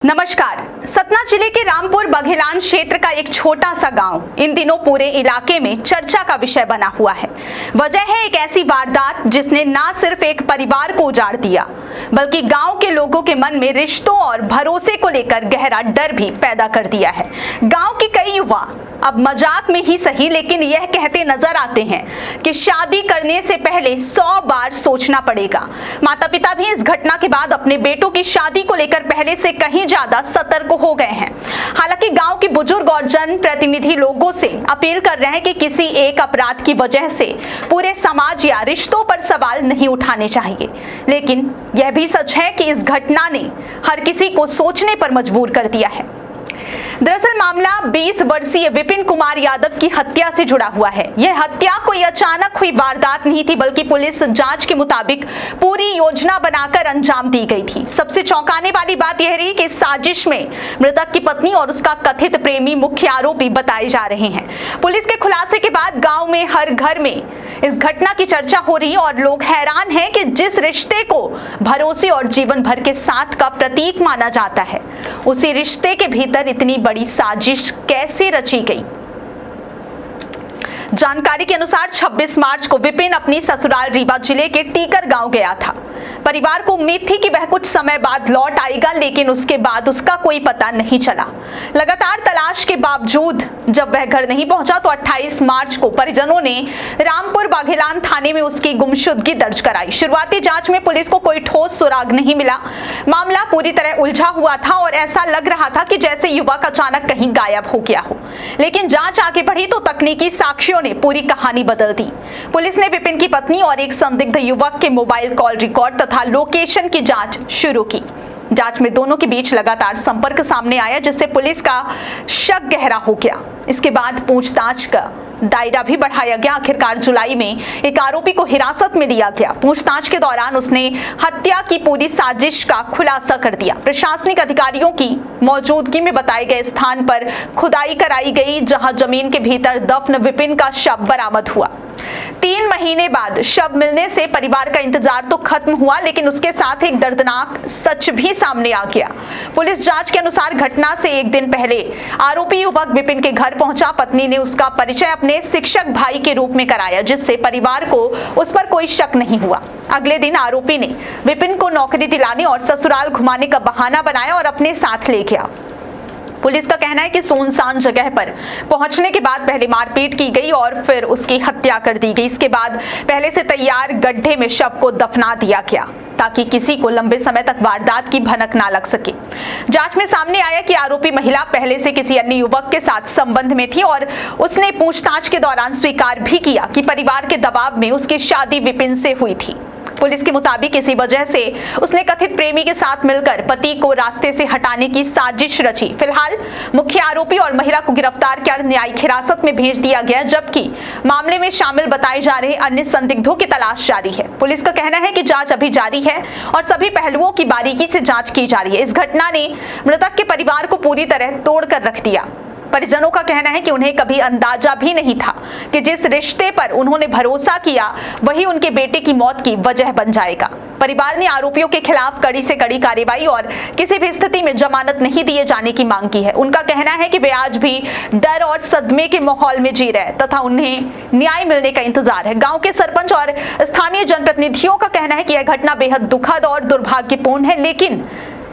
नमस्कार। सतना जिले के रामपुर बघेलान क्षेत्र का एक छोटा सा गांव इन दिनों पूरे इलाके में चर्चा का विषय बना हुआ है। वजह है एक ऐसी वारदात जिसने न सिर्फ एक परिवार को उजाड़ दिया बल्कि गांव के लोगों के मन में रिश्तों और भरोसे को लेकर गहरा डर भी पैदा कर दिया है। गांव के कई युवा अब मजाक में ही सही लेकिन यह कहते नजर आते हैं कि शादी करने से पहले 100 बार सोचना पड़ेगा। माता पिता भी इस घटना के बाद अपने बेटों की शादी को लेकर पहले से कहीं ज्यादा सतर्क हो गए हैं। हालांकि गांव के बुजुर्ग और जन प्रतिनिधि लोगों से अपील कर रहे हैं कि किसी एक अपराध की वजह से पूरे समाज या रिश्तों पर सवाल नहीं उठाने चाहिए। लेकिन यह भी सच है कि इस घटना ने हर किसी को सोचने पर मजबूर कर दिया है। दरअसल मामला 20 वर्षीय विपिन कुमार यादव की हत्या से जुड़ा हुआ है। यह हत्या कोई अचानक हुई वारदात नहीं थी बल्कि पुलिस जांच के मुताबिक पूरी योजना बनाकर अंजाम दी गई थी। सबसे चौंकाने वाली बात यह रही कि इस साजिश में मृतक की पत्नी और उसका कथित प्रेमी मुख्य आरोपी बताए जा रहे हैं। पुलिस के खुलासे के बाद गांव में हर घर में इस घटना की चर्चा हो रही है और लोग हैरान हैं कि जिस रिश्ते को भरोसे और जीवन भर के साथ का प्रतीक माना जाता है उसी रिश्ते के भीतर इतनी बड़ी साजिश कैसे रची गई। जानकारी के अनुसार 26 मार्च को विपिन अपनी ससुराल रीवा जिले के टीकर गांव गया था। परिवार को उम्मीद थी कि वह कुछ समय बाद लौट आएगा लेकिन उसके बाद उसका कोई पता नहीं चला। लगातार तलाश के बावजूद जब वह घर नहीं पहुंचा तो 28 मार्च को परिजनों ने रामपुर बघेलान थाने में उसकी गुमशुदगी दर्ज कराई। शुरुआती जांच में पुलिस को कोई ठोस सुराग नहीं मिला। मामला पूरी तरह उलझा हुआ था और ऐसा लग रहा था कि जैसे युवक अचानक कहीं गायब हो गया हो। लेकिन जांच आगे बढ़ी तो तकनीकी साक्ष्यों ने पूरी कहानी बदल दी। पुलिस ने विपिन की पत्नी और एक संदिग्ध युवक के मोबाइल कॉल रिकॉर्ड तथा लोकेशन की जांच शुरू की। जांच में दोनों के बीच लगातार संपर्क सामने आया जिससे पुलिस का शक गहरा हो गया। इसके बाद पूछताछ का दायरा भी बढ़ाया गया। आखिरकार जुलाई में एक आरोपी को हिरासत में लिया गया। पूछताछ के दौरान उसने हत्या की पूरी साजिश का खुलासा कर दिया। प्रशासनिक अधिकारियों की मौजूदगी में बताए गए स्थान पर खुदाई कराई गई जहां जमीन के भीतर दफन विपिन का शव बरामद हुआ। 3 महीने बाद शव मिलने से परिवार का इंतजार तो खत्म हुआ लेकिन उसके साथ एक दर्दनाक सच भी सामने आ गया। पुलिस जांच के अनुसार घटना से एक दिन पहले आरोपी युवक विपिन के घर पहुंचा। पत्नी ने उसका परिचय अपने शिक्षक भाई के रूप में कराया जिससे परिवार को उस पर कोई शक नहीं हुआ। अगले दिन आरोपी ने विपिन को नौकरी दिलाने और ससुराल घुमाने का बहाना बनाया और अपने साथ ले गया। पुलिस का कहना है कि सुनसान जगह पर पहुंचने के बाद पहले मारपीट की गई और फिर उसकी हत्या कर दी गई। इसके बाद पहले से तैयार गड्ढे में शव को दफना दिया गया ताकि किसी को लंबे समय तक वारदात की भनक ना लग सके। जांच में सामने आया कि आरोपी महिला पहले से किसी अन्य युवक के साथ संबंध में थी और उसने पूछताछ के दौरान स्वीकार भी किया कि परिवार के दबाव में उसकी शादी विपिन से हुई थी। पुलिस के मुताबिक इसी वजह से उसने कथित प्रेमी के साथ मिलकर पति को रास्ते से हटाने की साजिश रची। फिलहाल मुख्य आरोपी और महिला को गिरफ्तार कर न्यायिक हिरासत में भेज दिया गया जबकि मामले में शामिल बताए जा रहे अन्य संदिग्धों की तलाश जारी है। पुलिस का कहना है कि जांच अभी जारी है और सभी पहलुओं की बारीकी से जांच की जा रही है। इस घटना ने मृतक के परिवार को पूरी तरह तोड़कर रख दिया। परिजनों का कहना है कि उन्हें कभी अंदाजा भी नहीं था कि जिस रिश्ते पर उन्होंने भरोसा किया वही उनके बेटे की मौत की वजह बन जाएगा। परिवार ने आरोपियों के खिलाफ कड़ी से कड़ी कार्रवाई और किसी भी स्थिति में जमानत नहीं दिए जाने की मांग की है। उनका कहना है कि वे आज भी डर और सदमे के माहौल में जी रहे तथा उन्हें न्याय मिलने का इंतजार है। गांव के सरपंच और स्थानीय जनप्रतिनिधियों का कहना है कि यह घटना बेहद दुखद और दुर्भाग्यपूर्ण है लेकिन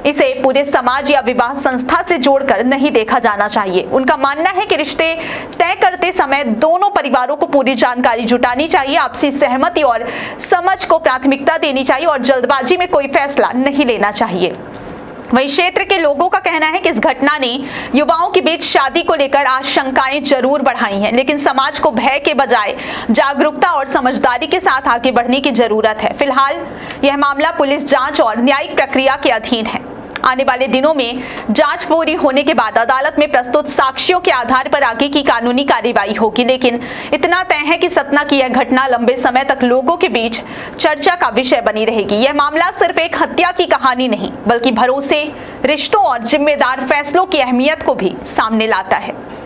इसे पूरे समाज या विवाह संस्था से जोड़कर नहीं देखा जाना चाहिए। उनका मानना है कि रिश्ते तय करते समय दोनों परिवारों को पूरी जानकारी जुटानी चाहिए, आपसी सहमति और समझ को प्राथमिकता देनी चाहिए और जल्दबाजी में कोई फैसला नहीं लेना चाहिए। वहीं क्षेत्र के लोगों का कहना है कि इस घटना ने युवाओं के बीच शादी को लेकर आशंकाएं जरूर बढ़ाई हैं लेकिन समाज को भय के बजाय जागरूकता और समझदारी के साथ आगे बढ़ने की जरूरत है। फिलहाल यह मामला पुलिस जांच और न्यायिक प्रक्रिया के अधीन है। आने वाले दिनों में जांच पूरी होने के बाद अदालत में प्रस्तुत साक्ष्यों के आधार पर आगे की कानूनी कार्रवाई होगी। लेकिन इतना तय है कि सतना की यह घटना लंबे समय तक लोगों के बीच चर्चा का विषय बनी रहेगी। यह मामला सिर्फ एक हत्या की कहानी नहीं बल्कि भरोसे, रिश्तों और जिम्मेदार फैसलों की अहमियत को भी सामने लाता है।